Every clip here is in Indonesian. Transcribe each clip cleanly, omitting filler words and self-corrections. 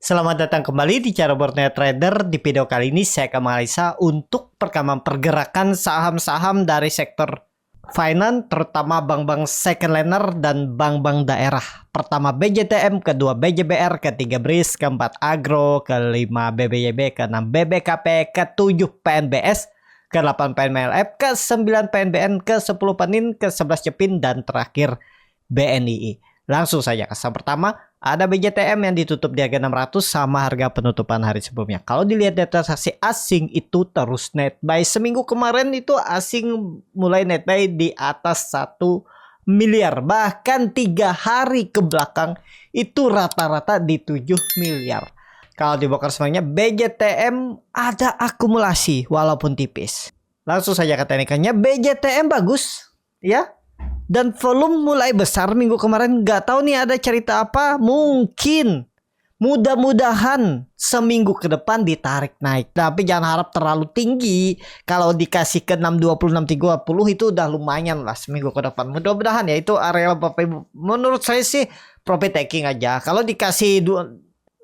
Selamat datang kembali di Cara Boardnya Trader. Di video kali ini saya akan menganalisa untuk perkembangan pergerakan saham-saham dari sektor finance, terutama bank-bank second liner dan bank-bank daerah. Pertama BJTM, kedua BJBR, ketiga BRIS, keempat Agro, kelima BBYB, keenam BBKP, ketujuh PNBS, ke-8 PNMLF, ke-9 PNBN, ke-10 PENIN, ke-11 CEPIN, dan terakhir BNII. Langsung saja ke saham pertama, ada BJTM yang ditutup di harga 600 sama harga penutupan hari sebelumnya. Kalau dilihat data transaksi asing itu terus net buy. Seminggu kemarin itu asing mulai net buy di atas 1 miliar. Bahkan 3 hari ke belakang itu rata-rata di 7 miliar. Kalau dibongkar semuanya, BJTM ada akumulasi walaupun tipis. Langsung saja ke teknikannya, BJTM bagus ya. Dan volume mulai besar minggu kemarin. Nggak tahu nih ada cerita apa. Mungkin mudah-mudahan seminggu ke depan ditarik naik. Tapi jangan harap terlalu tinggi. Kalau dikasih ke 620, 630 itu udah lumayan lah seminggu ke depan. Mudah-mudahan ya itu area Bapak Ibu. Menurut saya sih profit taking aja. Kalau dikasih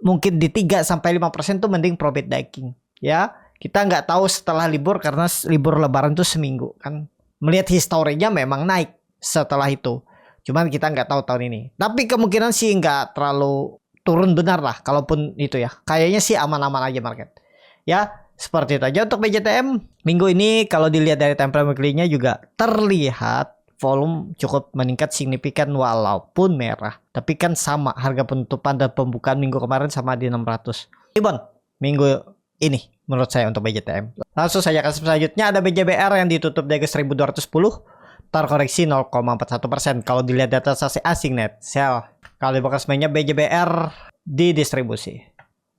mungkin di 3-5% tuh mending profit taking. Ya, kita nggak tahu setelah libur karena libur lebaran tuh seminggu kan. Melihat historinya memang naik setelah itu. Cuman kita nggak tahu tahun ini. Tapi kemungkinan sih nggak terlalu turun benar lah. Kalaupun itu ya. Kayaknya sih aman-aman aja market. Ya, seperti itu aja untuk BJTM. Minggu ini kalau dilihat dari time frame weekly-nya juga terlihat volume cukup meningkat signifikan walaupun merah. Tapi kan sama harga penutupan dan pembukaan minggu kemarin sama di 600. Ibon, minggu ini menurut saya untuk BJTM. Langsung saja ke selanjutnya ada BJBR yang ditutup di harga 1210. Terkoreksi 0,41%. Kalau dilihat data transaksi asing net sell. Kalau di bekas mainnya BJBR di distribusi.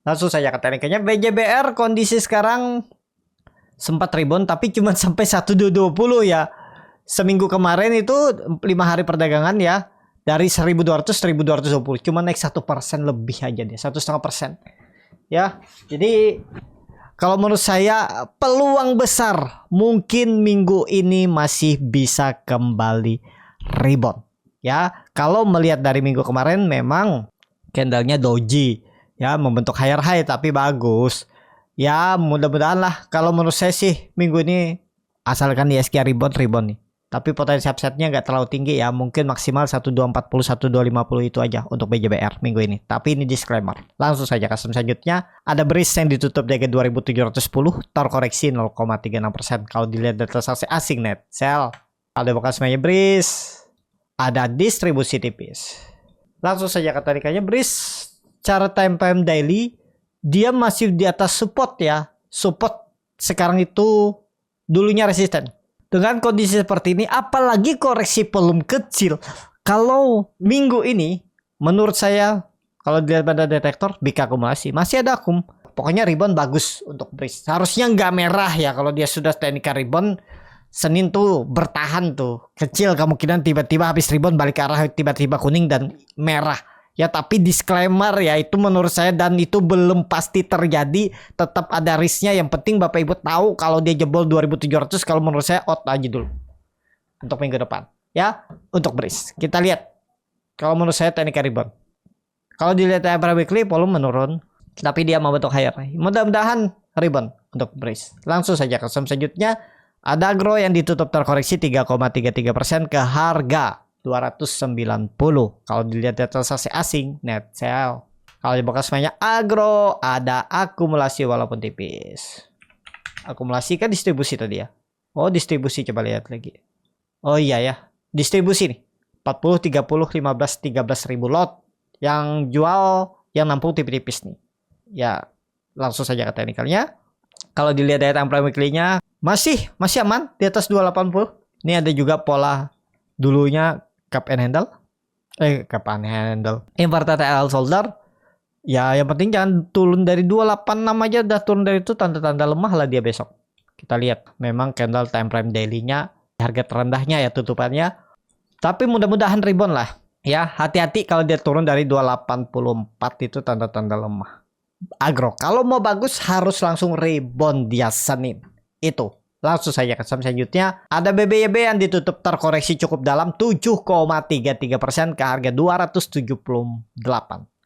Langsung saja ke tekniknya, BJBR kondisi sekarang sempat rebound tapi cuma sampai 1220 ya. Seminggu kemarin itu 5 hari perdagangan ya, dari 1200 1220 cuma naik 1% lebih aja dia, 1,5% ya. Jadi kalau menurut saya peluang besar mungkin minggu ini masih bisa kembali rebound ya. Kalau melihat dari minggu kemarin memang candlenya doji ya, membentuk higher high tapi bagus ya. Mudah-mudahan lah kalau menurut saya sih minggu ini asalkan ISG rebound nih. Tapi potensi upside-nya nggak terlalu tinggi ya. Mungkin maksimal 1240, 1250 itu aja untuk BJBR minggu ini. Tapi ini disclaimer. Langsung saja ke selanjutnya. Ada BRIS yang ditutup di 2710. Terkoreksi 0,36%. Kalau dilihat data transaksi asing net sell. Ada bekas mainnya BRIS. Ada distribusi tipis. Langsung saja ke tarikannya BRIS. Cara time frame daily. Dia masih di atas support ya. Support sekarang itu dulunya resisten. Dengan kondisi seperti ini, apalagi koreksi volume kecil. Kalau minggu ini, menurut saya, kalau dilihat pada detektor, big akumulasi. Masih ada akum. Pokoknya rebound bagus untuk BRIS. Harusnya nggak merah ya. Kalau dia sudah teknikal rebound, Senin tuh bertahan tuh. Kecil kemungkinan tiba-tiba habis rebound balik ke arah tiba-tiba kuning dan merah. Ya tapi disclaimer ya itu menurut saya dan itu belum pasti terjadi, tetap ada risknya. Yang penting Bapak Ibu tahu kalau dia jebol 2700, kalau menurut saya out aja dulu untuk minggu depan ya. Untuk BRIS kita lihat kalau menurut saya teknik rebound. Kalau dilihat time weekly volume menurun tapi dia membentuk higher. Mudah-mudahan rebound untuk BRIS. Langsung saja ke saham selanjutnya ada Agro yang ditutup terkoreksi 3,33% ke harga 290. Kalau dilihat data transaksi asing net sell. Kalau di bekas mainnya Agro ada akumulasi walaupun tipis. Akumulasi kan distribusi tadi ya. Oh distribusi, coba lihat lagi. Oh iya ya, distribusi nih 40 30 15 13 ribu lot. Yang jual yang nampung tipis-tipis nih ya. Langsung saja ke teknikalnya. Kalau dilihat dari time frame weekly-nya masih aman di atas 280. Ini ada juga pola dulunya cup and handle. Inverted LL shoulder. Ya yang penting jangan turun dari 286 aja, udah turun dari itu tanda-tanda lemah lah dia besok. Kita lihat memang candle time frame daily-nya harga terendahnya ya tutupannya. Tapi mudah-mudahan rebound lah. Ya, hati-hati kalau dia turun dari 284 itu tanda-tanda lemah. Agro kalau mau bagus harus langsung rebound dia Senin. Itu. Langsung saja ke saham selanjutnya. Ada BBYB yang ditutup terkoreksi cukup dalam 7,33% ke harga 278.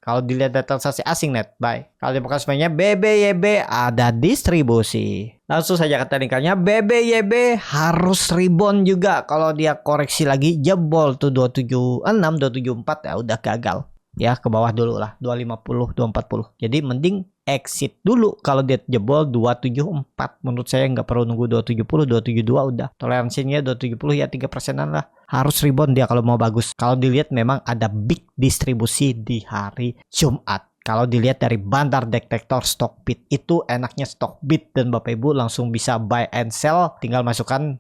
Kalau dilihat data transaksi asing net buy. Kalau dibuka semuanya BBYB ada distribusi. Langsung saja ke teknikalnya, BBYB harus rebound juga. Kalau dia koreksi lagi jebol tuh 276, 274 ya udah gagal. Ya ke bawah dulu lah 250, 240. Jadi mending exit dulu kalau dia jebol 274. Menurut saya nggak perlu nunggu 270, 272 udah. Toleransinya 270 ya 3%an lah. Harus rebound dia kalau mau bagus. Kalau dilihat memang ada big distribusi di hari Jumat. Kalau dilihat dari Bandar Detektor Stockbit itu enaknya Stockbit dan Bapak Ibu langsung bisa buy and sell, tinggal masukkan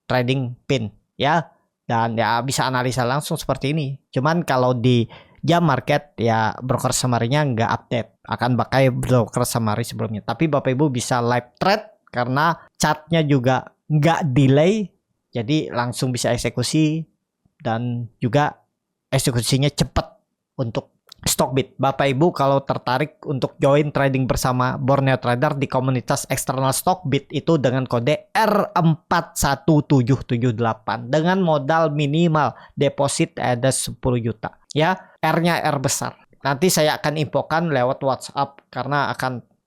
trading pin ya. Dan ya bisa analisa langsung seperti ini. Cuman kalau di jam market ya broker summary-nya nggak update, akan pakai broker summary sebelumnya. Tapi Bapak Ibu bisa live trade karena chartnya juga nggak delay, jadi langsung bisa eksekusi dan juga eksekusinya cepat untuk Stockbit. Bapak Ibu kalau tertarik untuk join trading bersama Borneo Trader di komunitas eksternal Stockbit itu dengan kode R41778 dengan modal minimal deposit ada 10 juta ya, R-nya R besar. Nanti saya akan infokan lewat WhatsApp karena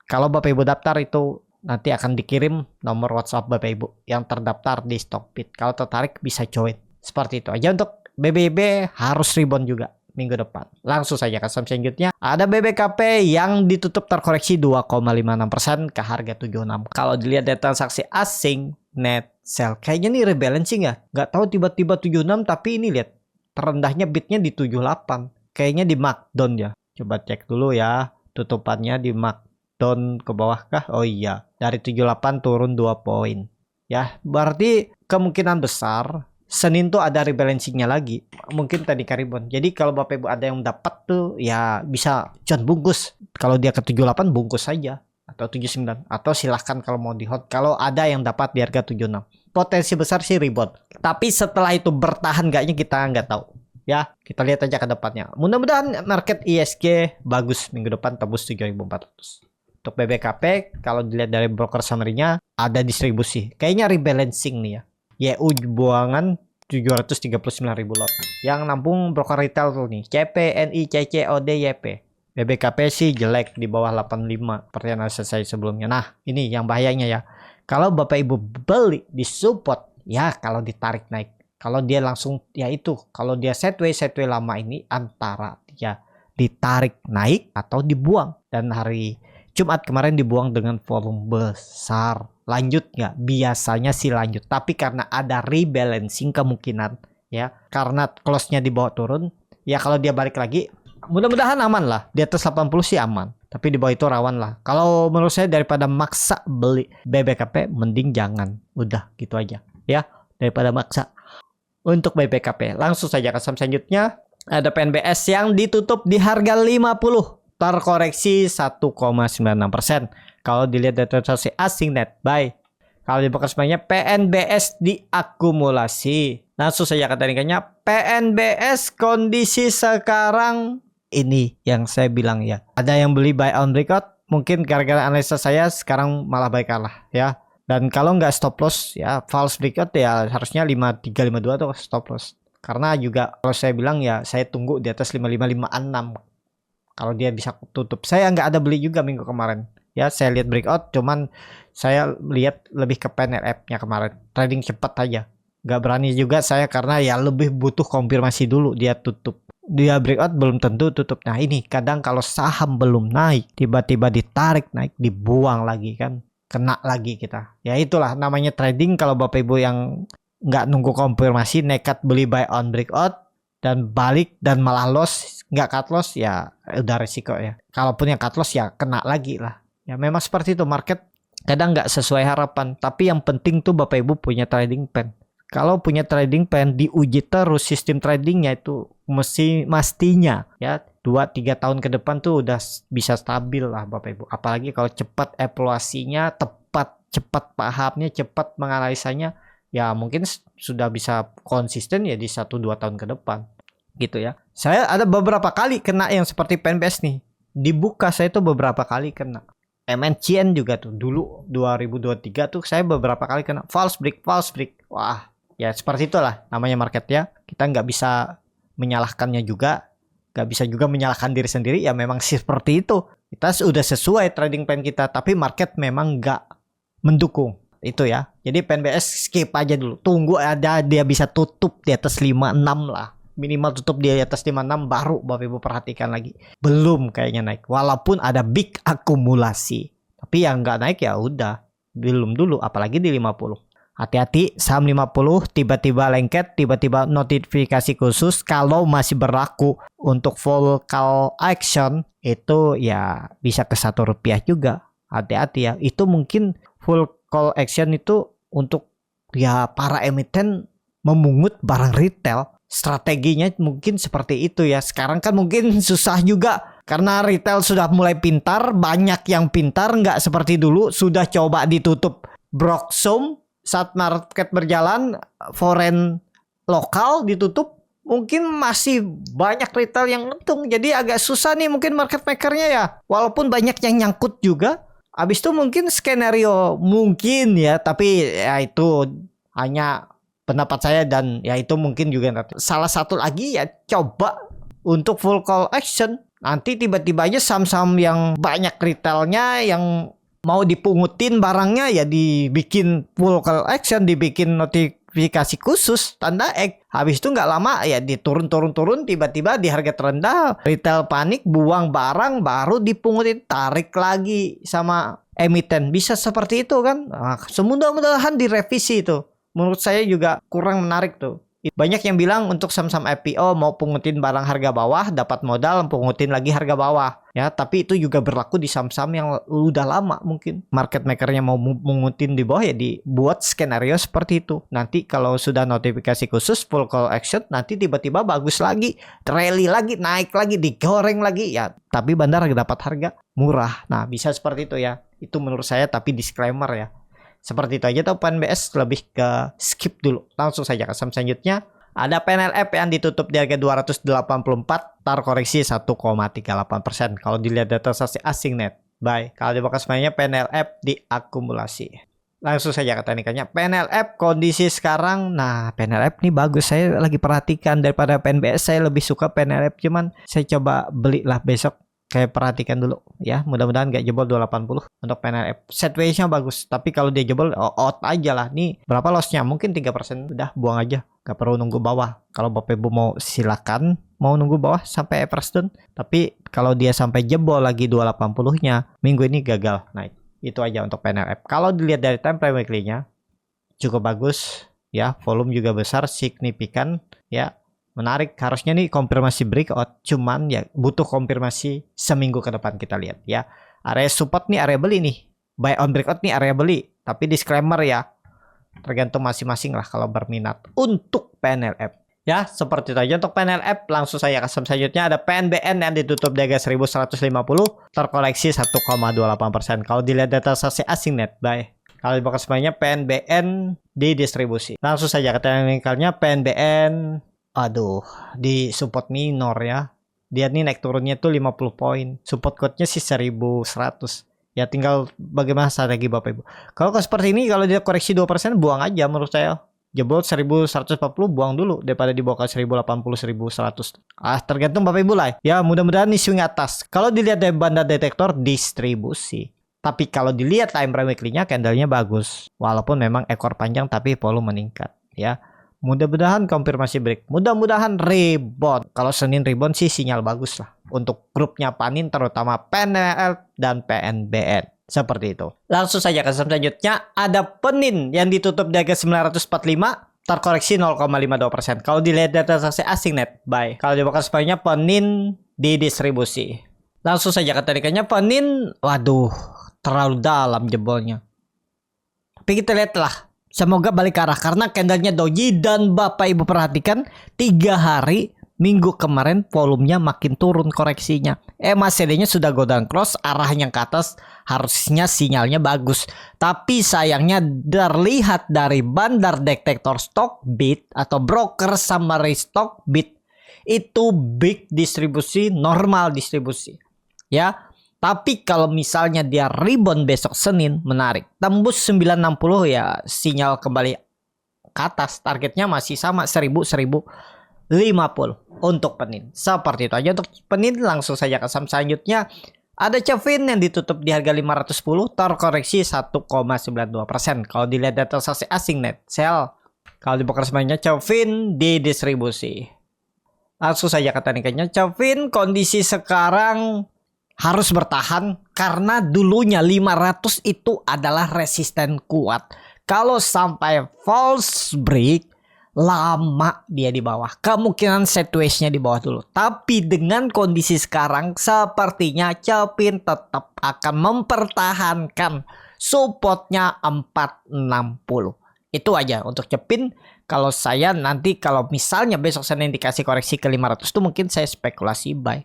kalau Bapak Ibu daftar itu nanti akan dikirim nomor WhatsApp Bapak Ibu yang terdaftar di Stockbit. Kalau tertarik bisa join. Seperti itu aja untuk BBB, harus rebound juga minggu depan. Langsung saja ke saham selanjutnya. Ada BBKP yang ditutup terkoreksi 2,56% ke harga 76. Kalau dilihat dari transaksi asing net sell, kayaknya nih rebalancing ya. Nggak tahu tiba-tiba 76 tapi ini lihat terendahnya bidnya di 78. Kayaknya di markdown ya. Coba cek dulu ya. Tutupannya di markdown ke bawah kah? Oh iya. Dari 78 turun 2 poin. Ya, berarti kemungkinan besar Senin tuh ada rebalancingnya lagi. Mungkin tadi karibon. Jadi kalau Bapak Ibu ada yang dapat tuh ya bisa bungkus. Kalau dia ke 78 bungkus saja. Atau 79. Atau silahkan kalau mau di hold. Kalau ada yang dapat di harga 76. Potensi besar sih rebound. Tapi setelah itu bertahan gaknya kita nggak tahu. Ya, kita lihat aja ke depannya. Mudah-mudahan market ISG bagus minggu depan tembus 7.400. Untuk BBKP, kalau dilihat dari broker summary-nya, ada distribusi. Kayaknya rebalancing nih ya. YU buangan 739.000 lot. Yang nampung broker retail tuh nih. CP, NI, CC, OD, YP. BBKP sih jelek di bawah 85. Seperti yang saya sebelumnya. Nah, ini yang bahayanya ya. Kalau Bapak Ibu beli di support, ya kalau ditarik naik. Kalau dia langsung, ya itu. Kalau dia sideways lama ini antara dia ditarik naik atau dibuang. Dan hari Jumat kemarin dibuang dengan volume besar. Lanjut nggak? Biasanya sih lanjut. Tapi karena ada rebalancing kemungkinan ya. Karena close-nya di bawah turun. Ya kalau dia balik lagi, mudah-mudahan aman lah. Di atas 80 sih aman. Tapi di bawah itu rawan lah. Kalau menurut saya daripada maksa beli BBKP, mending jangan. Udah gitu aja. Ya, daripada maksa. Untuk BBKP. Langsung saja ke saham selanjutnya. Ada PNBS yang ditutup di harga 50. Terkoreksi 1,96%. Kalau dilihat dari transaksi asing net buy. Kalau dibuka semuanya PNBS diakumulasi. Langsung saja ke teknikannya. PNBS kondisi sekarang ini yang saya bilang ya. Ada yang beli buy on breakout. Mungkin gara-gara analisa saya sekarang malah baik kalah ya. Dan kalau nggak stop loss ya false breakout ya harusnya 5352 tuh stop loss. Karena juga kalau saya bilang ya saya tunggu di atas 5556. Kalau dia bisa tutup. Saya nggak ada beli juga minggu kemarin. Ya saya lihat breakout. Cuman saya lihat lebih ke PNRF-nya kemarin. Trading cepat aja. Nggak berani juga saya karena ya lebih butuh konfirmasi dulu dia tutup. Dia breakout belum tentu tutup. Nah ini kadang kalau saham belum naik. Tiba-tiba ditarik naik. Dibuang lagi kan. Kena lagi kita. Ya itulah namanya trading. Kalau Bapak Ibu yang nggak nunggu konfirmasi. Nekat beli buy on breakout. Dan balik dan malah loss. Nggak cut loss ya udah resiko ya. Kalaupun yang cut loss ya kena lagi lah. Ya memang seperti itu market kadang nggak sesuai harapan. Tapi yang penting tuh Bapak Ibu punya trading plan. Kalau punya trading plan diuji terus sistem tradingnya itu mestinya ya 2-3 tahun ke depan tuh udah bisa stabil lah Bapak Ibu. Apalagi kalau cepat evaluasinya tepat, cepat pahamnya, cepat menganalisanya ya mungkin sudah bisa konsisten ya di 1-2 tahun ke depan. Gitu ya. Saya ada beberapa kali kena yang seperti PNBS nih. Dibuka saya tuh beberapa kali kena. MNCN juga tuh dulu 2023 tuh saya beberapa kali kena false break. Wah, ya seperti itulah namanya market ya. Kita nggak bisa menyalahkannya juga. Gak bisa juga menyalahkan diri sendiri, ya memang seperti itu. Kita sudah sesuai trading plan kita, tapi market memang gak mendukung itu ya. Jadi PNBS skip aja dulu. Tunggu ada dia bisa tutup di atas 56 lah. Minimal tutup di atas 56 baru Bapak Ibu perhatikan lagi. Belum kayaknya naik. Walaupun ada big akumulasi. Tapi yang nggak naik ya udah. Belum dulu, apalagi di 50. Hati-hati saham 50 tiba-tiba lengket, tiba-tiba notifikasi khusus. Kalau masih berlaku untuk full call action itu ya bisa ke Rp1 juga. Hati-hati ya. Itu mungkin full call action itu untuk ya para emiten memungut barang retail. Strateginya mungkin seperti itu ya. Sekarang kan mungkin susah juga karena retail sudah mulai pintar, banyak yang pintar, nggak seperti dulu sudah coba ditutup Broxom saat market berjalan, foreign lokal ditutup, mungkin masih banyak retail yang untung. Jadi agak susah nih mungkin market makernya ya. Walaupun banyak yang nyangkut juga. Habis itu mungkin skenario mungkin ya, tapi ya itu hanya pendapat saya dan ya itu mungkin juga salah satu lagi ya, coba untuk full call action. Nanti tiba-tiba aja saham-saham yang banyak retailnya yang mau dipungutin barangnya ya dibikin full call action, dibikin notifikasi khusus tanda X. Habis itu nggak lama ya diturun tiba-tiba di harga terendah retail panik buang barang baru dipungutin, tarik lagi sama emiten. Bisa seperti itu kan. Nah, semudah-mudahan direvisi itu. Menurut saya juga kurang menarik tuh. Banyak yang bilang untuk saham-saham IPO mau pungutin barang harga bawah, dapat modal, pungutin lagi harga bawah. Ya, tapi itu juga berlaku di saham-saham yang udah lama mungkin. Market makernya mau pungutin di bawah ya dibuat skenario seperti itu. Nanti kalau sudah notifikasi khusus full call action, nanti tiba-tiba bagus lagi, rally lagi, naik lagi, digoreng lagi ya. Tapi bandar dapat harga murah. Nah, bisa seperti itu ya. Itu menurut saya, tapi disclaimer ya. Seperti itu aja. Atau PNBS lebih ke skip dulu. Langsung saja ke saham selanjutnya. Ada PNLF yang ditutup di harga 284, terkoreksi 1,38%. Kalau dilihat data transaksi asing net buy. Kalau dibuka semuanya PNLF diakumulasi. Langsung saja ke teknikannya. PNLF kondisi sekarang, nah PNLF nih bagus. Saya lagi perhatikan daripada PNBS. Saya lebih suka PNLF, cuman saya coba belilah besok. Kayak perhatikan dulu ya, mudah-mudahan gak jebol 280 untuk PNLF. Sideways-nya bagus, tapi kalau dia jebol out aja lah. Nih berapa loss-nya? Mungkin 3%, udah buang aja, gak perlu nunggu bawah. Kalau Bapak Ibu mau silakan mau nunggu bawah sampai average down, tapi kalau dia sampai jebol lagi 280-nya minggu ini gagal naik. Itu aja untuk PNLF. Kalau dilihat dari time frame weekly-nya cukup bagus ya, volume juga besar, signifikan ya. Menarik, harusnya nih konfirmasi breakout, cuman ya butuh konfirmasi seminggu ke depan kita lihat ya. Area support nih area beli nih, buy on breakout nih area beli, tapi disclaimer ya, tergantung masing-masing lah kalau berminat untuk PNLF. Ya, seperti itu aja untuk PNLF. Langsung saya ke saham selanjutnya, ada PNBN yang ditutup di harga 1150, terkoreksi 1,28%. Kalau dilihat data transaksi asing net buy. Kalau dibuka semuanya PNBN di distribusi. Langsung saja ke teknikalnya PNBN. Aduh, di support minor ya. Dia nih naik turunnya tuh 50 poin. Support code-nya sih 1100. Ya tinggal bagaimana strategi Bapak Ibu. Kalau seperti ini, kalau dia koreksi 2% buang aja menurut saya. Jebol 1140 buang dulu daripada dibawa ke 1080, 1100. Tergantung Bapak Ibu lah. Ya mudah-mudahan nih swing atas. Kalau dilihat dari bandar detektor distribusi. Tapi kalau dilihat time frame weekly-nya candle-nya bagus. Walaupun memang ekor panjang tapi volume meningkat ya. Mudah-mudahan konfirmasi break. Mudah-mudahan rebound. Kalau Senin rebound sih sinyal bagus lah. Untuk grupnya Panin terutama PNL dan PNBN. Seperti itu. Langsung saja ke saham selanjutnya. Ada Penin yang ditutup di harga 945. Terkoreksi 0,52%. Kalau dilihat data transaksi asing net buy. Kalau dibuka semuanya Penin di distribusi. Langsung saja ke tarikannya Penin. Waduh, terlalu dalam jebolnya. Tapi kita lihatlah. Semoga balik arah karena candlenya doji dan Bapak Ibu perhatikan 3 hari minggu kemarin volumenya makin turun koreksinya. MACD-nya sudah go down cross, arahnya ke atas, harusnya sinyalnya bagus. Tapi sayangnya terlihat dari bandar detektor stock bit atau broker summary stock bit itu big distribusi, normal distribusi. Ya. Tapi kalau misalnya dia rebound besok Senin, menarik. Tembus 960 ya sinyal kembali ke atas. Targetnya masih sama 1000, 1050 untuk Penin. Seperti itu aja untuk Penin. Langsung saja ke saham selanjutnya. Ada Cevin yang ditutup di harga 510, terkoreksi 1,92%. Kalau dilihat data transaksi asing net sell, kalau dibuka semuanya Cevin didistribusi. Langsung saja ke tekniknya. Cevin kondisi sekarang harus bertahan karena dulunya 500 itu adalah resisten kuat. Kalau sampai false break, lama dia di bawah. Kemungkinan sideways-nya di bawah dulu. Tapi dengan kondisi sekarang sepertinya Cevin tetap akan mempertahankan supportnya 460. Itu aja untuk Cevin. Kalau saya nanti kalau misalnya besok Senin dikasih koreksi ke 500 tuh mungkin saya spekulasi buy.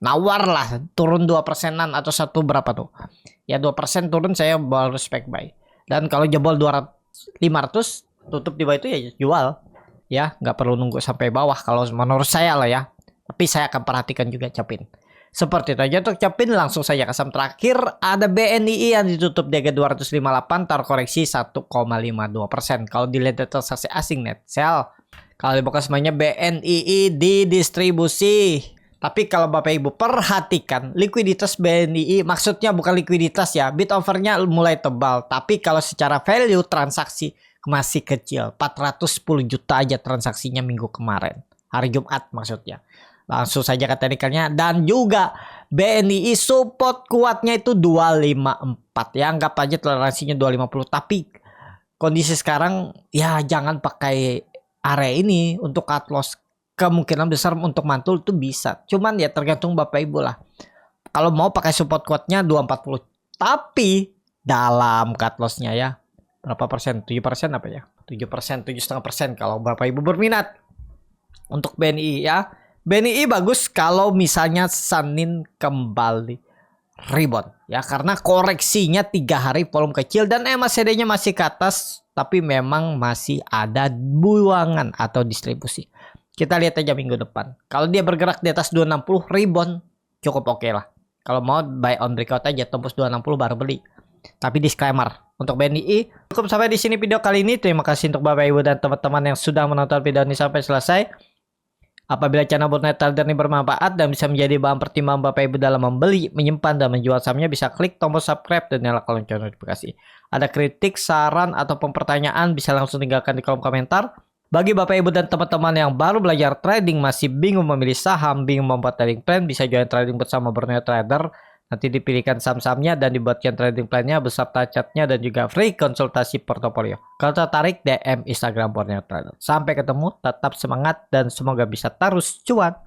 Nawar lah turun 2%-an atau satu berapa tuh. Ya 2% turun saya baru spek buy. Dan kalau jebol 500 tutup di bawah itu ya jual. Ya nggak perlu nunggu sampai bawah kalau menurut saya lah ya. Tapi saya akan perhatikan juga Cevin. Seperti itu aja untuk Cevin. Langsung saja ke saham terakhir. Ada BNII yang ditutup di harga 258, terkoreksi 1,52%. Kalau dilihat data transaksi asing net sell, kalau dibuka semuanya BNII didistribusi. Tapi kalau Bapak Ibu perhatikan likuiditas BNII, maksudnya bukan likuiditas ya, bid overnya mulai tebal. Tapi kalau secara value transaksi masih kecil, 410 juta aja transaksinya minggu kemarin, hari Jumat maksudnya. Langsung saja ke teknikalnya. Dan juga BNI support kuatnya itu 254 ya, anggap aja toleransinya 250. Tapi kondisi sekarang ya jangan pakai area ini untuk cut loss. Kemungkinan besar untuk mantul itu bisa, cuman ya tergantung Bapak Ibu lah. Kalau mau pakai support kuatnya 240, tapi dalam cut lossnya ya berapa persen? 7% apa ya? 7%, 7,5% kalau Bapak Ibu berminat. Untuk BNI ya. BNI bagus kalau misalnya Senin kembali rebound ya, karena koreksinya 3 hari volume kecil dan MACD-nya masih ke atas, tapi memang masih ada buangan atau distribusi. Kita lihat aja minggu depan. Kalau dia bergerak di atas 260 rebound cukup oke lah. Kalau mau buy on breakout aja, tembus 260 baru beli. Tapi disclaimer untuk BNI. Cukup sampai di sini video kali ini. Terima kasih untuk Bapak Ibu dan teman-teman yang sudah menonton video ini sampai selesai. Apabila channel Burnet Trader ini bermanfaat dan bisa menjadi bahan pertimbangan Bapak Ibu dalam membeli, menyimpan, dan menjual sahamnya, bisa klik tombol subscribe dan nyalakan lonceng notifikasi. Ada kritik, saran, atau pertanyaan bisa langsung tinggalkan di kolom komentar. Bagi Bapak Ibu dan teman-teman yang baru belajar trading, masih bingung memilih saham, bingung membuat trading plan, bisa join trading bersama Burnet Trader. Nanti dipilihkan saham-sahamnya dan dibuatkan trading plan-nya beserta chatnya dan juga free konsultasi portofolio. Kalau tertarik, DM Instagram Burnet Trader. Sampai ketemu, tetap semangat dan semoga bisa terus cuan.